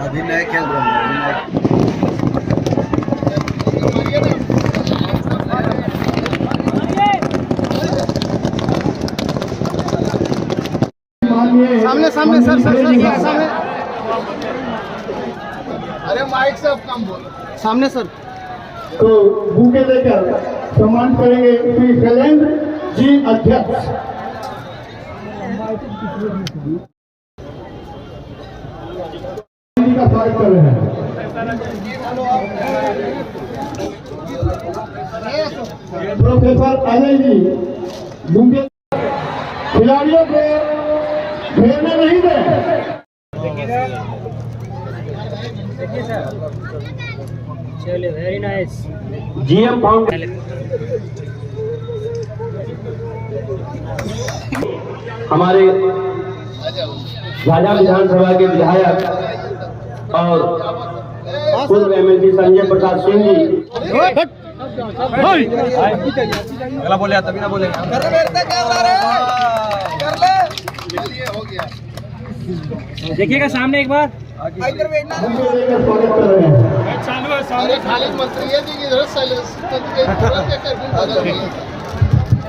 अभी नहीं खेल रहे हैं। सामने सामने सर सामने। अरे माइक से अब कम बोलो। सामने सर। तो बुके देकर सम्मान करेंगे श्री शैलेंद्र जी अध्यक्ष। का स्वागत कर रहे हैं। प्रोफेसर अजय जी बुके खिलाड़ियों को खेलने नहीं दें। चलिए, वेरी नाइस। जीएम फाउंडेशन हमारे झाझा विधानसभा के विधायक और पूर्व एमएलसी संजय प्रसाद सिंह जी। अगला बोले तभी ना बोले। देखिएगा सामने एक बार। इधर बैठना। स्वागत कर रहे हैं। चालू है सामने। खाली मंत्री है जी इधर साइलेंस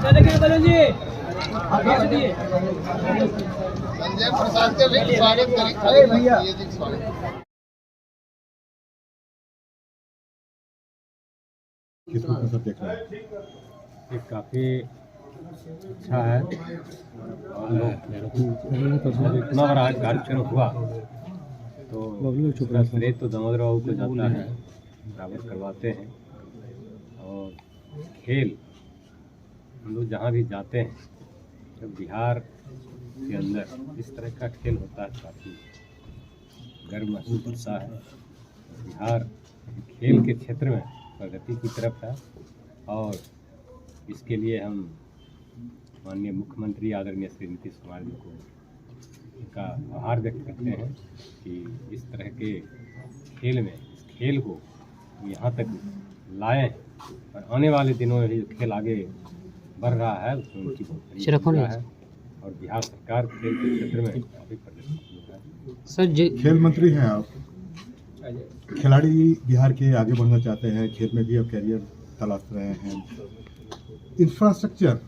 देखिए बलून जी। दिए। संजय प्रसाद का भी स्वागत करें। अरे भैया जी स्वागत। किस रूप में सब देख रहे हैं? ये काफ़ी अच्छा है और लोग इतना बड़ा कार्यक्रम हुआ तो उसका श्रेय तो दामोदर बाबू को जाता है, बराबर करवाते हैं। और खेल हम लोग जहाँ भी जाते हैं तो बिहार के अंदर इस तरह का खेल होता है, काफ़ी गर्व महसूस होता है। बिहार खेल के क्षेत्र में प्रगति की तरफ है और इसके लिए हम माननीय मुख्यमंत्री आदरणीय श्री नीतीश कुमार जी को का आभार व्यक्त करते हैं कि इस तरह के खेल में इस खेल को यहाँ तक लाए और आने वाले दिनों में भी जो खेल आगे बढ़ रहा है उसमें उनकी बहुत बड़ी भूमिका है और बिहार सरकार खेल के क्षेत्र में काफ़ी प्रगति की है। सर खेल मंत्री हैं आप, खिलाड़ी बिहार के आगे बढ़ना चाहते हैं, खेल में भी अब कैरियर तलाश रहे हैं। इंफ्रास्ट्रक्चर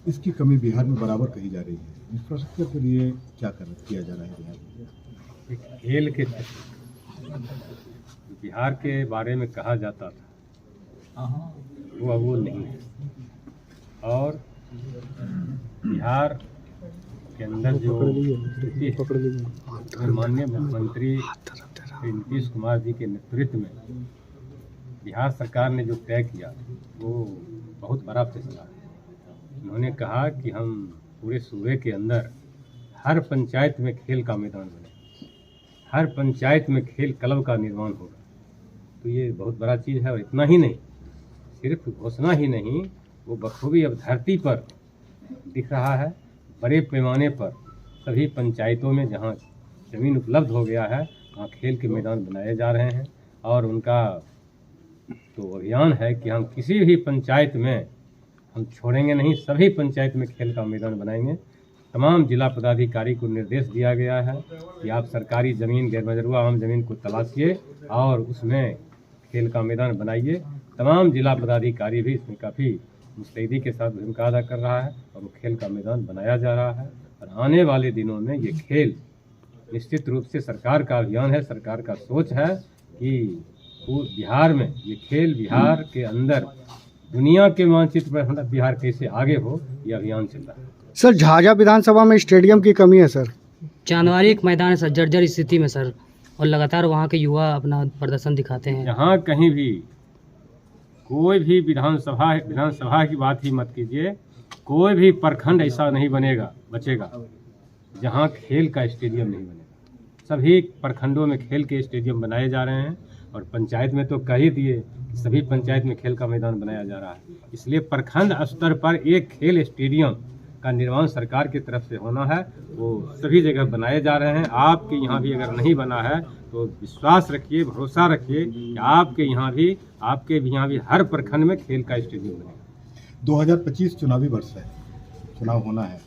इसकी कमी बिहार में बराबर कही जा रही है। इंफ्रास्ट्रक्चर के लिए क्या किया जा रहा है बिहार में? खेल के बिहार के बारे में कहा जाता था वो अब वो नहीं है और बिहार के अंदर जो माननीय मुख्यमंत्री श्री नीतीश कुमार जी के नेतृत्व में बिहार सरकार ने जो तय किया वो बहुत बड़ा फैसला है। उन्होंने कहा कि हम पूरे सूबे के अंदर हर पंचायत में खेल का मैदान बने, हर पंचायत में खेल क्लब का निर्माण होगा। तो ये बहुत बड़ा चीज़ है और इतना ही नहीं, सिर्फ घोषणा ही नहीं, वो बखूबी अब धरती पर दिख रहा है। बड़े पैमाने पर सभी पंचायतों में जहाँ ज़मीन उपलब्ध हो गया है वहाँ खेल के मैदान बनाए जा रहे हैं और उनका तो अभियान है कि हम किसी भी पंचायत में हम छोड़ेंगे नहीं, सभी पंचायत में खेल का मैदान बनाएंगे। तमाम जिला पदाधिकारी को निर्देश दिया गया है कि आप सरकारी ज़मीन, गैरमजरूआ आम ज़मीन को तलाशिए और उसमें खेल का मैदान बनाइए। तमाम जिला पदाधिकारी भी इसमें काफ़ी मुस्तैदी के साथ भूमिका अदा कर रहा है और वो खेल का मैदान बनाया जा रहा है और आने वाले दिनों में ये खेल निश्चित रूप से सरकार का अभियान है, सरकार का सोच है कि बिहार में ये खेल बिहार के अंदर दुनिया के मानचित्र पर हमारा बिहार कैसे आगे हो, ये अभियान चल रहा है। सर झाझा विधानसभा में स्टेडियम की कमी है सर। चांदवारी एक मैदान है सर, जर्जर स्थिति में सर, और लगातार वहाँ के युवा अपना प्रदर्शन दिखाते हैं। यहाँ कहीं भी कोई भी विधानसभा की बात ही मत कीजिए, कोई भी प्रखंड ऐसा नहीं बचेगा जहाँ खेल का स्टेडियम नहीं बनेगा। सभी प्रखंडों में खेल के स्टेडियम बनाए जा रहे हैं और पंचायत में तो कह ही दिए कि सभी पंचायत में खेल का मैदान बनाया जा रहा है। इसलिए प्रखंड स्तर पर एक खेल स्टेडियम का निर्माण सरकार की तरफ से होना है, वो सभी जगह बनाए जा रहे हैं। आपके यहाँ भी अगर नहीं बना है तो विश्वास रखिए, भरोसा रखिए कि आपके यहाँ भी हर प्रखंड में खेल का स्टेडियम बनेगा। 2025 चुनावी वर्ष है, चुनाव होना है,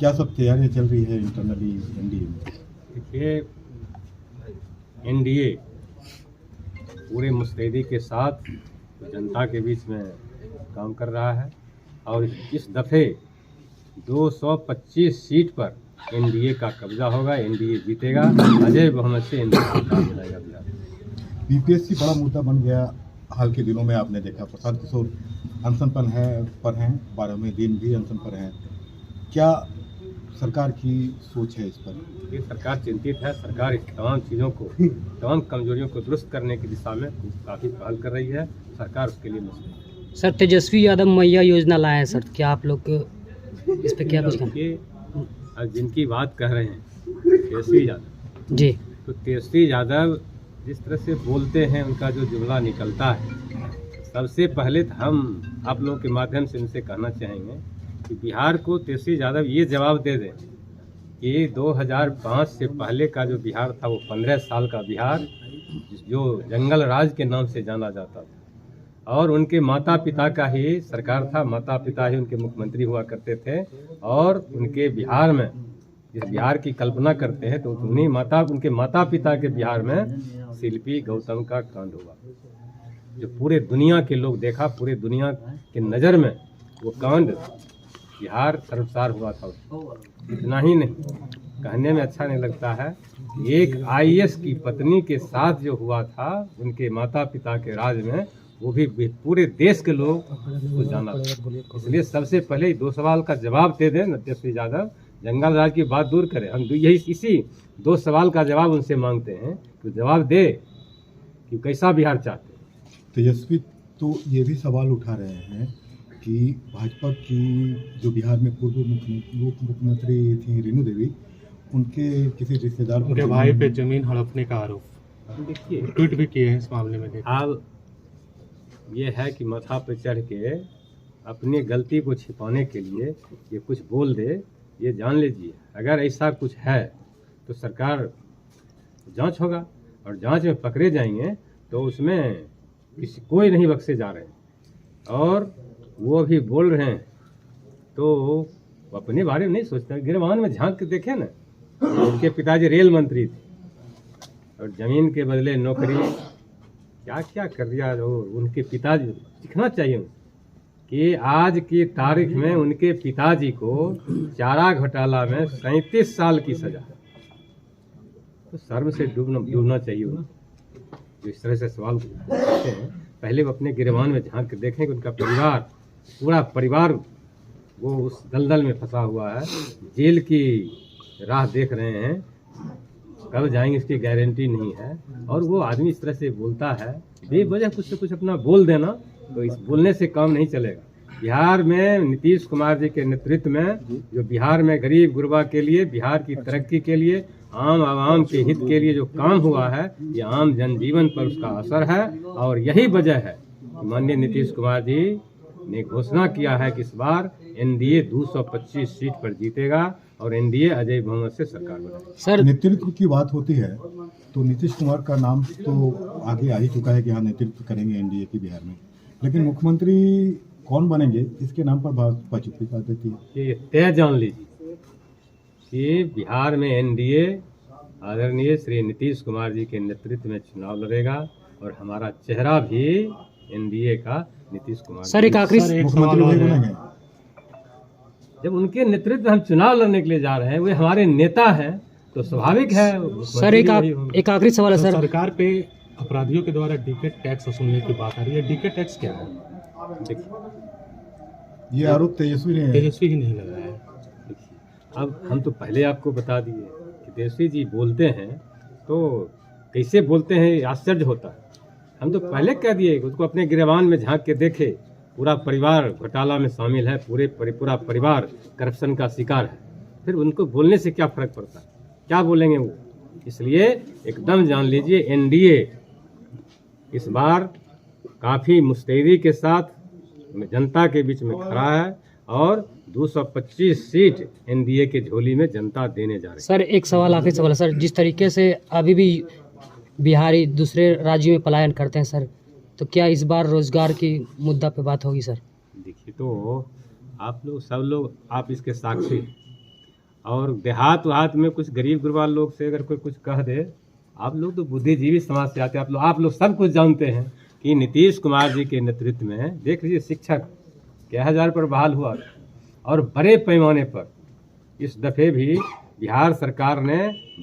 क्या सब तैयारियां चल रही है इंटरनली एनडीए में? देखिए, एनडीए पूरे मुस्तैदी के साथ जनता के बीच में काम कर रहा है और इस दफ़े 225 सीट पर एनडीए का कब्जा होगा, एनडीए जीतेगा, अजय बहुमत से एनडीए सरकार बनाएगा बिहार। बीपीएससी बड़ा मुद्दा बन गया हाल के दिनों में, आपने देखा प्रशांत किशोर अनशन पर हैं 12वें दिन भी अनशन पर हैं। क्या सरकार की सोच है इस पर? ये सरकार चिंतित है। सरकार इस तमाम चीज़ों को, तमाम कमजोरियों को दुरुस्त करने की दिशा में काफ़ी पहल कर रही है। सरकार उसके लिए मसला है। सर तेजस्वी यादव मैया योजना लाए हैं सर, क्या आप लोग इस पे क्या कुछ कहना? ये अब जिनकी बात कह रहे हैं तेजस्वी यादव जी, तो तेजस्वी यादव जिस तरह से बोलते हैं, उनका जो जुमला निकलता है, सबसे पहले तो हम आप लोगों के माध्यम से उनसे कहना चाहेंगे कि बिहार को तेजस्वी यादव ये जवाब दे दें कि 2005 से पहले का जो बिहार था वो 15 साल का बिहार जो जंगल राज के नाम से जाना जाता था और उनके माता पिता का ही सरकार था, माता पिता ही उनके मुख्यमंत्री हुआ करते थे और उनके बिहार में जिस बिहार की कल्पना करते हैं तो उनके माता पिता के बिहार में शिल्पी गौतम का कांड हुआ, जो पूरे दुनिया के लोग देखा, पूरे दुनिया के नज़र में वो कांड बिहार सर्वसार हुआ था। इतना ही नहीं, कहने में अच्छा नहीं लगता है, एक आईएएस की पत्नी के साथ जो हुआ था उनके माता पिता के राज में, वो भी पूरे देश के लोग को जाना था। इसलिए सबसे पहले 2 सवाल का जवाब दे दें तेजस्वी यादव, जंगल राज की बात दूर करें। हम यही इसी 2 सवाल का जवाब उनसे मांगते हैं, तो जवाब दे कि कैसा बिहार चाहते हैं। तेजस्वी तो ये भी सवाल उठा रहे हैं कि भाजपा की जो बिहार में पूर्व मुख्यमंत्री थी रेणु देवी, उनके किसी रिश्तेदार उनके भाई पे जमीन हड़पने का आरोप, देखिए ट्वीट भी किए हैं इस मामले में। अब ये है कि माथा पे चढ़ के अपनी गलती को छिपाने के लिए ये कुछ बोल दे, ये जान लीजिए अगर ऐसा कुछ है तो सरकार जांच होगा और जांच में पकड़े जाएंगे तो उसमें कोई नहीं बख्शे जा रहे। और वो अभी बोल रहे हैं तो वो अपने बारे में नहीं सोचते। गिरवान में झांक के देखे ना, उनके पिताजी रेल मंत्री थे और जमीन के बदले नौकरी क्या क्या कर दिया। और उनके पिताजी दिखना चाहिए कि आज की तारीख में उनके पिताजी को चारा घोटाला में 37 साल की सजा, तो शर्म से डूबना चाहिए। जो इस तरह से सवाल करते हैं, पहले वो अपने गिरवान में झांक के देखें कि उनका परिवार, पूरा परिवार वो उस दलदल में फंसा हुआ है, जेल की राह देख रहे हैं, कब जाएंगे इसकी गारंटी नहीं है। और वो आदमी इस तरह से बोलता है, बेवजह कुछ से कुछ अपना बोल देना, तो इस बोलने से काम नहीं चलेगा। बिहार में नीतीश कुमार जी के नेतृत्व में जो बिहार में गरीब गुरबा के लिए, बिहार की तरक्की के लिए, आम आवाम के हित के लिए जो काम हुआ है, ये आम जनजीवन पर उसका असर है। और यही वजह है माननीय नीतीश कुमार जी ने घोषणा किया है कि इस बार एनडीए 225 सीट पर जीतेगा और एनडीए अजय बहुमत से सरकार बनाएगी। सर, नेतृत्व की बात होती है तो नीतीश कुमार का नाम तो आगे आ ही चुका है कि हाँ नेतृत्व करेंगे एनडीए की बिहार में, लेकिन मुख्यमंत्री कौन बनेंगे इसके नाम पर भाजपा चुप्पी साध देती है। ये तय जान लीजिए कि बिहार में एनडीए आदरणीय श्री नीतीश कुमार जी के नेतृत्व में चुनाव लड़ेगा और हमारा चेहरा भी एनडीए का नीतीश कुमार। सर एक आखिरी मुख्यमंत्री वही बनेंगे। जब उनके नेतृत्व में हम चुनाव लड़ने के लिए जा रहे हैं, वे हमारे नेता हैं, तो स्वाभाविक है। सर एक आखिरी सवाल है सर, सरकार पे अपराधियों के द्वारा डीके टैक्स वसूलने की बात आ रही है, डीके टैक्स क्या है? देखिए, ये आरोप तेजस्वी ही नहीं लगाया है। अब हम तो पहले आपको बता दिए कि तेजस्वी जी बोलते हैं तो कैसे बोलते हैं, आश्चर्य होता है। हम तो पहले कह दिए कि उसको अपने गिरवान में झांक के देखे, पूरा परिवार घोटाला में शामिल है, पूरा परिवार करप्शन का शिकार है, फिर उनको बोलने से क्या फर्क पड़ता है, क्या बोलेंगे वो। इसलिए एकदम जान लीजिए एनडीए इस बार काफ़ी मुस्तैदी के साथ जनता के बीच में खड़ा है और 225 सीट एनडीए के झोली में जनता देने जा रही है। सर एक सवाल, आखिरी सवाल है सर, जिस तरीके से अभी भी बिहारी दूसरे राज्यों में पलायन करते हैं सर, तो क्या इस बार रोजगार की मुद्दा पे बात होगी सर? देखिए, तो आप लोग सब लोग आप इसके साक्षी हैं। और देहात वहात में कुछ गरीब गुरबा लोग से अगर कोई कुछ कह दे, आप लोग तो बुद्धिजीवी समाज से आते हैं, आप लोग सब कुछ जानते हैं कि नीतीश कुमार जी के नेतृत्व में देख लीजिए शिक्षक क्या 1000 पर बहाल हुआ और बड़े पैमाने पर इस दफ़े भी बिहार सरकार ने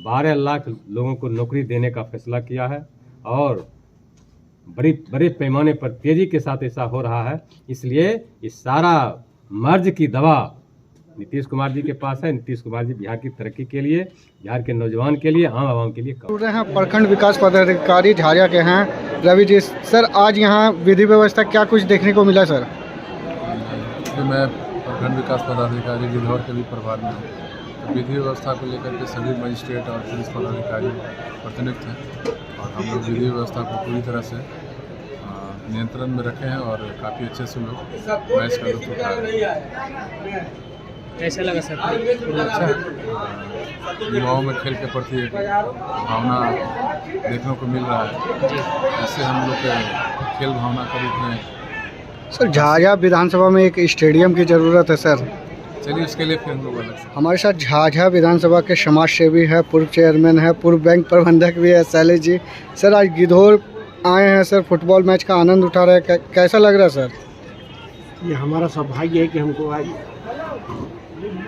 12 लाख लोगों को नौकरी देने का फैसला किया है और बड़े पैमाने पर तेज़ी के साथ ऐसा हो रहा है। इसलिए इस सारा मर्ज की दवा नीतीश कुमार जी के पास है। नीतीश कुमार जी बिहार की तरक्की के लिए, बिहार के नौजवान के लिए, आम आवाम के लिए जुड़ रहे हैं। प्रखंड विकास पदाधिकारी झारिया के हैं रवि जी। सर, आज यहाँ विधि व्यवस्था क्या कुछ देखने को मिला सर? तो मैं प्रखंड विकास पदाधिकारी गिद्धौर के भी प्रभार में हूँ। तो विधि व्यवस्था को लेकर के सभी मजिस्ट्रेट और पुलिस पदाधिकारी प्रतिनियुक्त हैं और हम लोग विधि व्यवस्था को पूरी तरह से नियंत्रण में रखे हैं और काफ़ी अच्छे से लोग मैच का लुत्फ उठा रहे हैं। कैसा लगा सर? अच्छा है। युवाओं में खेल के प्रति एक भावना देखने को मिल रहा है, जिससे हम लोग के खेल भावना का रूप में। सर, झाझा विधानसभा में एक स्टेडियम की ज़रूरत है सर। चलिए उसके लिए फिर हम लोग अलग से। हमारे साथ झाझा विधानसभा के समाज सेवी है, पूर्व चेयरमैन है, पूर्व बैंक प्रबंधक भी है शैलेश जी। सर, आज गिद्धौर आए हैं सर, फुटबॉल मैच का आनंद उठा रहे हैं, कैसा लग रहा है सर? ये हमारा सौभाग्य है कि हमको आज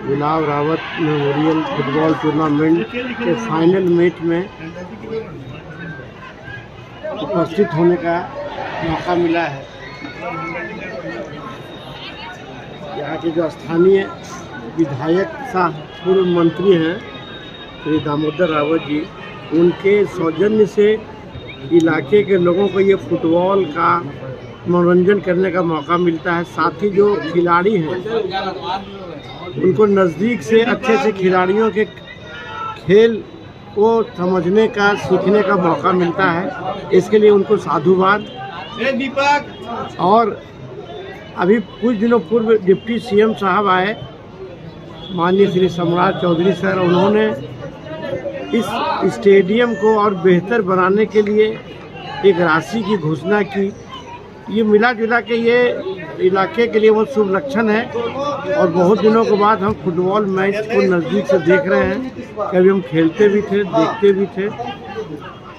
गुलाब रावत मेमोरियल फुटबॉल टूर्नामेंट के फाइनल मैच में उपस्थित होने का मौका मिला है। यहाँ के जो स्थानीय विधायक साहब पूर्व मंत्री हैं श्री दामोदर रावत जी, उनके सौजन्य से इलाके के लोगों को ये फुटबॉल का मनोरंजन करने का मौका मिलता है। साथ ही जो खिलाड़ी हैं उनको नज़दीक से अच्छे से खिलाड़ियों के खेल को समझने का, सीखने का मौका मिलता है। इसके लिए उनको साधुवाद। और अभी कुछ दिनों पूर्व डिप्टी सीएम साहब आए, माननीय श्री सम्राट चौधरी सर, उन्होंने इस स्टेडियम को और बेहतर बनाने के लिए एक राशि की घोषणा की। ये मिला जुला के ये इलाके के लिए बहुत शुभ लक्षण है और बहुत दिनों के बाद हम फुटबॉल मैच को नज़दीक से देख रहे हैं। कभी हम खेलते भी थे, देखते भी थे।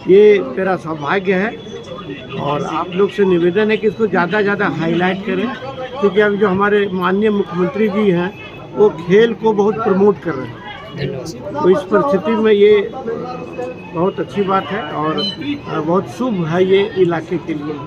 ये मेरा सौभाग्य है और आप लोग से निवेदन है कि इसको ज़्यादा से ज़्यादा हाईलाइट करें, क्योंकि अभी जो हमारे माननीय मुख्यमंत्री जी हैं वो खेल को बहुत प्रमोट कर रहे हैं। तो इस परिस्थिति में ये बहुत अच्छी बात है और बहुत शुभ है ये इलाके के लिए।